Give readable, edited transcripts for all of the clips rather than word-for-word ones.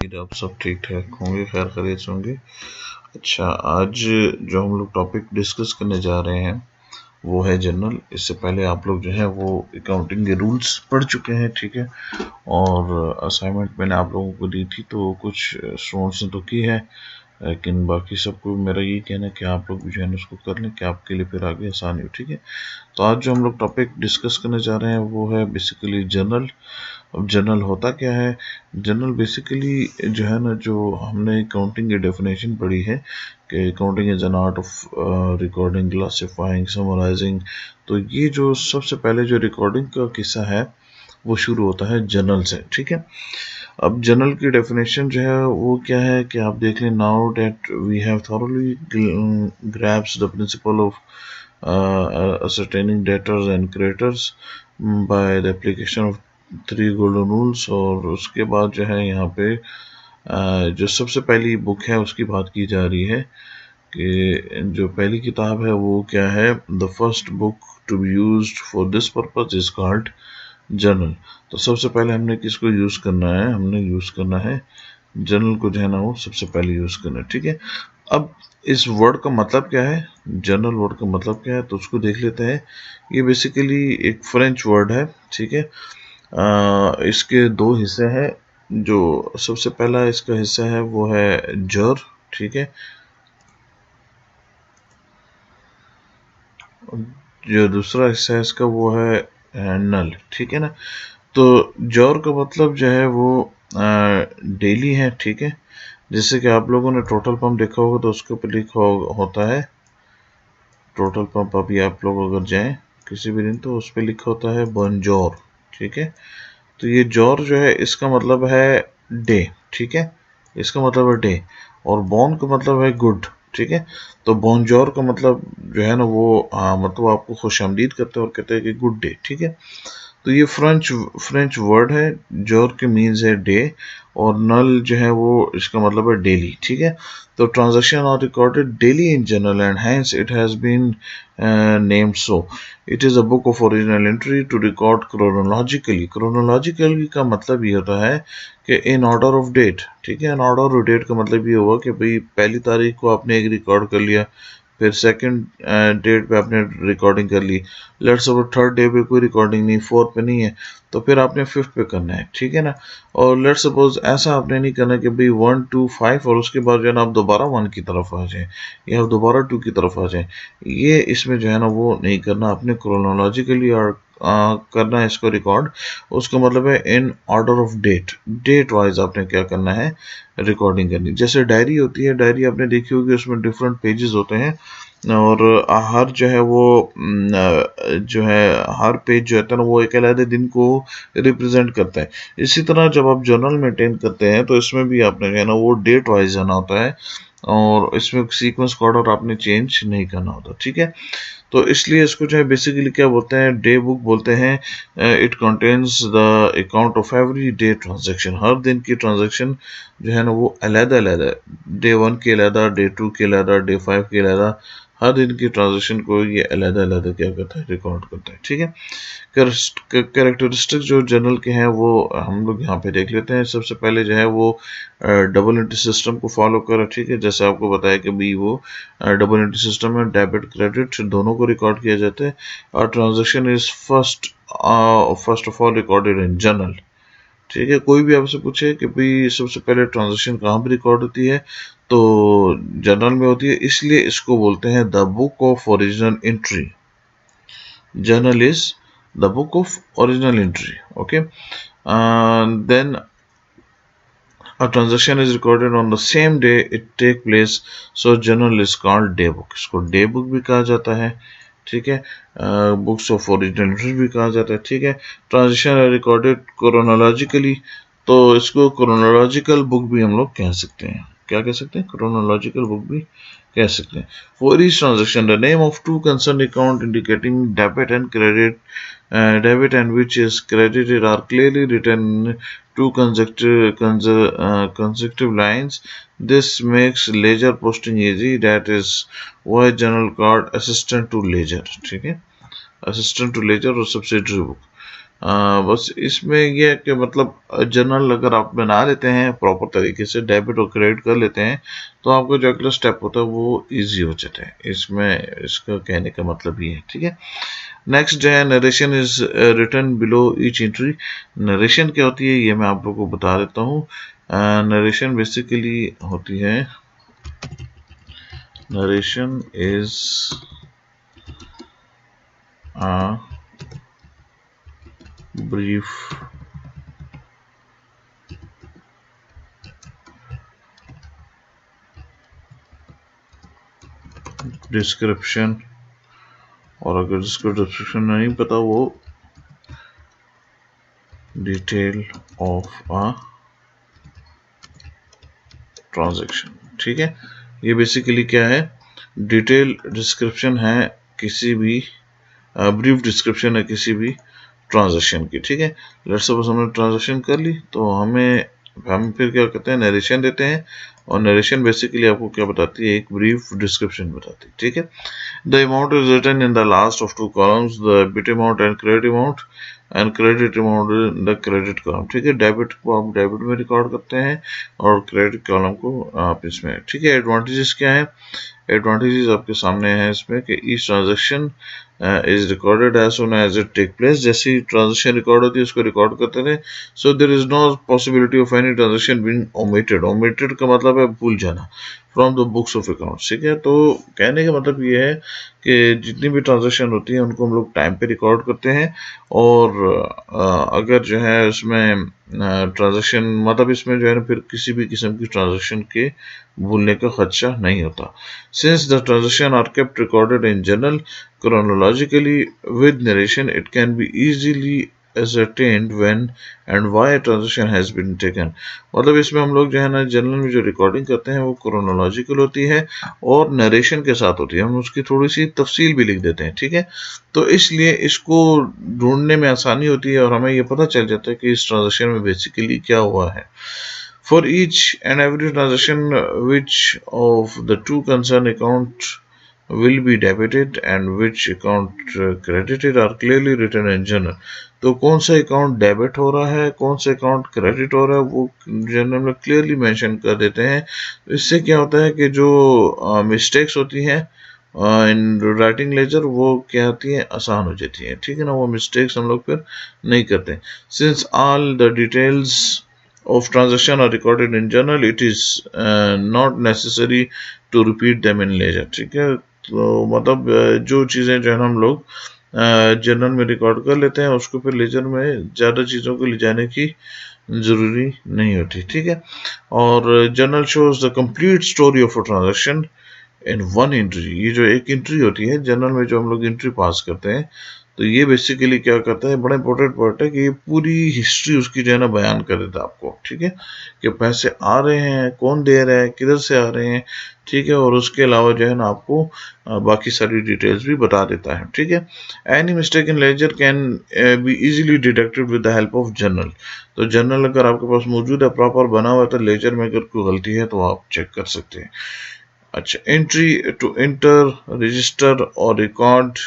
आप सब ठीक ठाक होंगे, खैर खैरियत से होंगे। अच्छा, आज जो हम लोग टॉपिक डिस्कस करने जा रहे हैं वो है जनरल। इससे पहले आप लोग जो है वो अकाउंटिंग के रूल्स पढ़ चुके हैं, ठीक है। और असाइनमेंट मैंने आप लोगों को दी थी तो कुछ स्टूडेंट्स ने तो की है, लेकिन बाकी सबको मेरा यही कहना है कि आप लोग भी जो है ना उसको कर लें कि आपके लिए फिर आगे आसानी हो, ठीक है। तो आज जो हम लोग टॉपिक डिस्कस करने जा रहे हैं वो है बेसिकली जनरल। अब जनरल होता क्या है? जनरल बेसिकली जो है ना, जो हमने अकाउंटिंग की डेफिनेशन पढ़ी है कि accounting is an art of recording, classifying, summarising. तो ये जो सबसे पहले जो रिकॉर्डिंग का किस्सा है वो शुरू होता है जनरल से, ठीक है। अब जनरल की डेफिनेशन जो है वो क्या है कि आप देख लें, now that we have thoroughly grasped the principle of ascertaining debtors and creditors by the application of 3 golden rules। और उसके बाद जो है यहाँ पे जो सबसे पहली बुक है उसकी बात की जा रही है कि जो पहली किताब है वो क्या है, the first book to be used for this purpose is called journal. तो सबसे पहले हमने किसको यूज करना है? हमने यूज करना है जर्नल को, जो है ना वो सबसे पहले यूज करना है, ठीक है। अब इस वर्ड का मतलब क्या है, जर्नल वर्ड का मतलब क्या है, तो उसको देख लेते हैं। ये बेसिकली एक फ्रेंच वर्ड है, ठीक है। इसके दो हिस्से हैं। जो सबसे पहला इसका हिस्सा है वो है जर, ठीक है। जो दूसरा हिस्सा है इसका वो है नल, ठीक है ना। तो जॉर का मतलब जो है वो डेली है, ठीक है। जैसे कि आप लोगों ने टोटल पंप देखा होगा तो उसके ऊपर लिखा होता है टोटल पंप। अभी आप लोग अगर जाएं किसी भी दिन तो उस पर लिखा होता है बॉनजोर, ठीक है। तो ये जॉर जो है इसका मतलब है डे, ठीक है। इसका मतलब है डे। और बॉन का मतलब है गुड, ठीक है। तो बॉनजोर का मतलब जो है ना वो मतलब आपको खुशामदीद करते हैं और कहते हैं कि गुड डे, ठीक है। तो ये फ्रेंच वर्ड है। जोर के मीन्स है डे, और नल जो है वो इसका मतलब है डेली, ठीक है। तो transaction are recorded daily in journal and hence it has been named so. It is a book of original entry to record chronologically. Chronologically का मतलब ये होता है कि इन ऑर्डर ऑफ डेट, ठीक है। इन ऑर्डर ऑफ डेट का मतलब ये हुआ कि भाई पहली तारीख को आपने एक रिकॉर्ड कर लिया, फिर सेकंड डेट पे आपने रिकॉर्डिंग कर ली। लेट्स सपोज थर्ड डे पे कोई रिकॉर्डिंग नहीं, फोर्थ पे नहीं है, तो फिर आपने फिफ्थ पे करना है, ठीक है ना। और लेट्स सपोज ऐसा आपने नहीं करना कि भाई 1 2 5 और उसके बाद जो है ना आप दोबारा 1 की तरफ आ जाए या आप दोबारा 2 की तरफ आ जाए। ये इसमें जो है ना वो नहीं करना, अपने क्रोनोलॉजिकली और करना है इसको रिकॉर्ड। उसका मतलब है in order of date, date wise आपने क्या करना है, रिकॉर्डिंग करनी। जैसे डायरी होती है, डायरी आपने देखी होगी, उसमें डिफरेंट पेजेस होते हैं और हर जो है वो जो है हर पेज जो है ना वो एक अलग दिन को रिप्रेजेंट करता है। इसी तरह जब आप जर्नल मेंटेन करते हैं तो इसमें भी आपने जो है ना वो डेट वाइज जाना होता है और इसमें सीक्वेंस का ऑर्डर आपने चेंज नहीं करना होता, ठीक है। तो इसलिए इसको जो है बेसिकली क्या बोलते हैं, डे बुक बोलते हैं। It contains the account of every day transaction. हर दिन की ट्रांजैक्शन जो है ना वो अलग अलग है, डे 1 के अलग, डे 2 के अलग, डे 5 के अलग। हर दिन की ट्रांजैक्शन को ये अलग अलग क्या करता है, रिकॉर्ड करता है, ठीक है। कैरेक्टरिस्टिक जो जनरल के हैं वो हम लोग यहाँ पे देख लेते हैं। सबसे पहले जो है वो डबल एंट्री सिस्टम को फॉलो करा, ठीक है। जैसे आपको बताया कि भी वो डबल एंट्री सिस्टम में डेबिट क्रेडिट दोनों को रिकॉर्ड किया जाता है। और transaction is first of all recorded in journal, ठीक है। कोई भी आपसे पूछे कि भाई सबसे पहले ट्रांजैक्शन कहाँ पर रिकॉर्ड होती है, तो जर्नल में होती है, इसलिए इसको बोलते हैं the book of original entry. Journal is the book of original entry, okay. Then a transaction is recorded on the same day it take place, so journal is called day book। इसको day book भी कहा जाता है, ठीक है। Books of original entry भी कहा जाता है, ठीक है। ट्रांजेक्शन है रिकॉर्डेड क्रोनोलॉजिकली, तो इसको क्रोनोलॉजिकल बुक भी हम लोग कह सकते हैं। क्या कह सकते हैं? क्रोनोलॉजिकल बुक भी कह सकते हैं। For each transaction the name of to concern account indicating debit and credit, debit and which is credited are clearly written in two consecutive lines. This makes ledger posting easy. That is why journal called assistant to ledger, ठीक है। assistant to ledger और subsidiary book। बस इसमें यह है कि मतलब journal अगर आप बना लेते हैं प्रॉपर तरीके से, डेबिट और क्रेडिट कर लेते हैं, तो आपका जो अगला स्टेप होता है वो इजी हो जाता है। इसमें इसका कहने का मतलब ये है, ठीक है। नेक्स्ट जो है narration is written below each entry. Narration क्या होती है ये मैं आप लोगों को बता देता हूँ। नरेशन बेसिकली होती है, narration is a brief description, और अगर जिसको डिस्क्रिप्शन नहीं पता वो डिटेल ऑफ अ ट्रांजैक्शन, ठीक है। ये बेसिकली क्या है, डिटेल डिस्क्रिप्शन है किसी भी, ब्रीफ डिस्क्रिप्शन है किसी भी ट्रांजैक्शन की, ठीक है। लेट्स सपोज हमने ट्रांजैक्शन कर ली, तो हम फिर क्या करते हैं, नरेशन देते हैं, और नरेशन बेसिकली आपको क्या बताती है, एक ब्रीफ डिस्क्रिप्शन बताती है, ठीक है। The amount is written in the last of 2 columns, the debit amount and credit amount, and credit amount in the credit column, ठीक है। डेबिट को आप डेबिट में रिकॉर्ड करते हैं और क्रेडिट कॉलम को आप इसमें, ठीक है। एडवांटेजेस क्या है, एडवांटेजेस आपके सामने है इसमें कि each transaction is recorded as soon as it take place. जैसे ही ट्रांजैक्शन रिकॉर्ड होती है उसको रिकॉर्ड करते रहे, so there is no possibility of any transaction being omitted. Omitted का मतलब है भूल जाना, from the books of accounts, ठीक है। तो कहने का मतलब ये है कि जितनी भी ट्रांजैक्शन होती है उनको हम लोग टाइम पे रिकॉर्ड करते हैं, और अगर जो है उसमें ट्रांजैक्शन मतलब इसमें जो है ना फिर किसी भी किस्म की ट्रांजैक्शन के भूलने का खदशा नहीं होता। Since the transaction are kept recorded in journal chronologically with narration, it can be easily ascertained when and why a transaction has been taken। मतलब इसमें हम लोग जो है ना जर्नल में जो रिकॉर्डिंग करते हैं वो क्रोनोलॉजिकल होती है और नरेशन के साथ होती है, हम उसकी थोड़ी सी तफसील भी लिख देते हैं, ठीक है। तो इसलिए इसको ढूंढने में आसानी होती है और हमें ये पता चल जाता है कि इस ट्रांजेक्शन में बेसिकली क्या हुआ है। For each and every transaction, which of the two concerned account will be debited and which account credited are clearly written in journal। तो कौन सा अकाउंट डेबिट हो रहा है, कौन सा अकाउंट क्रेडिट हो रहा है, वो जर्नल में क्लियरली मेंशन कर देते हैं। इससे क्या होता है कि जो मिस्टेक्स होती हैं इन राइटिंग लेजर वो क्या होती है, आसान हो जाती है, ठीक है ना। वो मिस्टेक्स हम लोग फिर नहीं करते। Since all the details of transaction are recorded in journal, it is not necessary to repeat them in ledger, ठीक है। तो मतलब जो चीज़ें जो है हम लोग जर्नल में रिकॉर्ड कर लेते हैं उसको फिर लेजर में ज़्यादा चीज़ों को ले जाने की ज़रूरी नहीं होती, ठीक है। और journal shows the complete story of a transaction in one entry. ये जो एक एंट्री होती है जर्नल में, जो हम लोग एंट्री पास करते हैं, तो ये बेसिकली क्या करता है, बड़ा इंपॉर्टेंट पार्ट है कि ये पूरी हिस्ट्री उसकी जो है ना बयान कर देता है आपको, ठीक है, कि पैसे आ रहे हैं, कौन दे रहा है, किधर से आ रहे हैं, ठीक है। और उसके अलावा जो है ना आपको बाकी सारी डिटेल्स भी बता देता है, ठीक है। Any mistake in ledger can be easily detected with the help of journal. तो जर्नल अगर आपके पास मौजूद है, प्रॉपर बना हुआ है, तो लेजर में अगर कोई गलती है तो आप चेक कर सकते हैं। अच्छा, एंट्री टू एंटर, रजिस्टर और रिकॉर्ड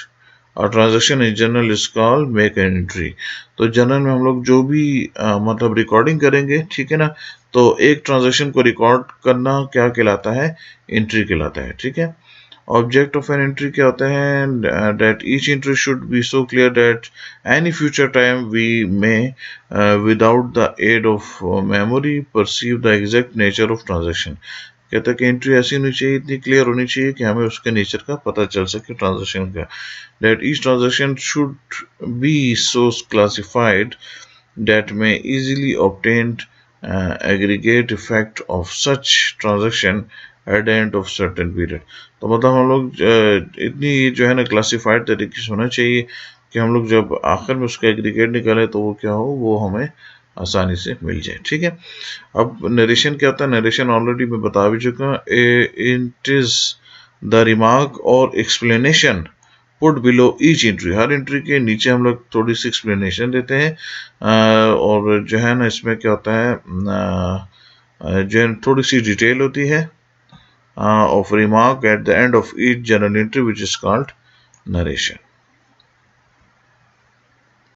और transaction in journal is called make an entry. तो जर्नल में हम लोग जो भी मतलब रिकॉर्डिंग करेंगे, ठीक है ना, तो एक ट्रांजैक्शन को रिकॉर्ड करना क्या कहलाता है, एंट्री कहलाता है, ठीक है। ऑब्जेक्ट ऑफ एन एंट्री क्या होता है, that each entry should be so clear that any future time we may without the aid of memory perceive the exact nature of transaction. कहता है कि एंट्री ऐसी होनी चाहिए, इतनी क्लियर होनी चाहिए कि हमें उसके नेचर का पता चल सके ट्रांजैक्शन का। That each transaction should be so classified that may easily obtained aggregate effect of such transaction at the end of certain period. तो मतलब हम लोग इतनी जो है ना क्लासिफाइड तरीके से होना चाहिए कि हम लोग जब आखिर में उसका एग्रीगेट निकाले तो वो क्या हो, वो हमें आसानी से मिल जाए, ठीक है। अब नरेशन क्या होता है, नरेशन ऑलरेडी मैं बता भी चुका हूँ। It is the remark or explanation put below each entry. हर एंट्री के नीचे हम लोग थोड़ी सी एक्सप्लेनेशन देते हैं और जो है ना इसमें क्या होता है, जो है थोड़ी सी डिटेल होती है of remark eight the end of each journal entry which is called narration.